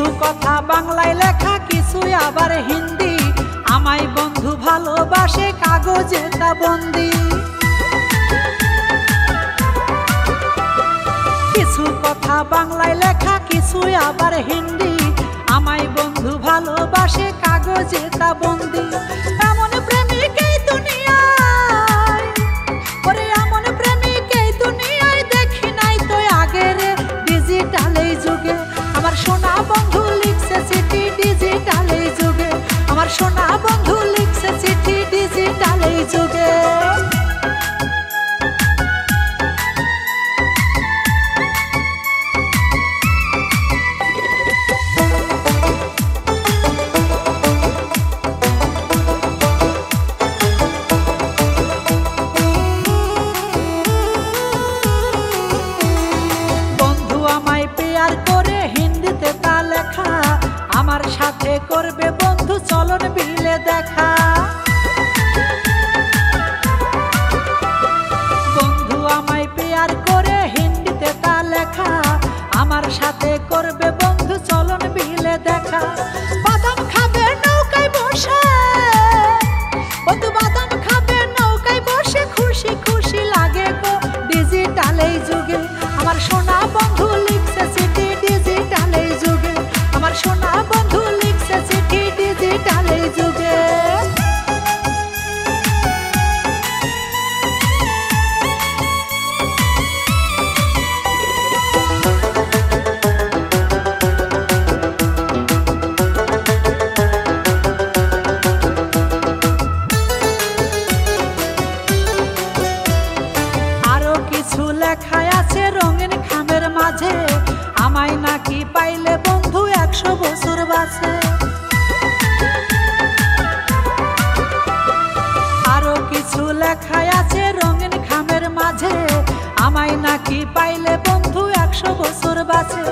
কিছু কথা বাংলায় লেখা, কিছু আবার হিন্দি। আমায় বন্ধু ভালোবাসে, কাগজে তা বন্দি। কিছু কথা বাংলায় লেখা, কিছু আবার হিন্দি। আমায় বন্ধু ভালোবাসে, কাগজে তা বন্দি। এমন প্রেমিক এই দুনিয়ায়, ওরে এমন প্রেমিক এই দুনিয়ায় দেখি নাই তো আগের ডিজিটাল এই যুগে। আমার সোনা বন্ধু লিখছে চিঠি ডিজিটাল এই যুগে। আমার সোনা বন্ধু লিখছে চিঠি ডিজিটাল এই যুগে। আমার সাথে করবে বন্ধু চলন বিলে দেখা। বন্ধু আমায় পেয়ার করে হিন্দিতে তা লেখা। আমার সাথে করবে বন্ধু চলন বিলে দেখা। বাদাম খাবে নৌকায় বসে, বন্ধু বাদাম খাবে নৌকায় বসে, খুশি খুশি লাগে গো ডিজিটাল এই যুগে। আমার সোনা বন্ধু লিখছে চিঠি ডিজিটাল এই যুগে। আমার সোনা বন্ধু লিখছে চিঠি ডিজিটাল এই যুগে। আরো কিছু লেখা আছে রঙিন খামের মাঝে। আমায় নাকি পাইলে বন্ধু 100 বছর বাঁচে। আরো কিছু লেখা আছে রঙিন খামের মাঝে। আমায় নাকি পাইলে বন্ধু 100 বছর বাঁচে।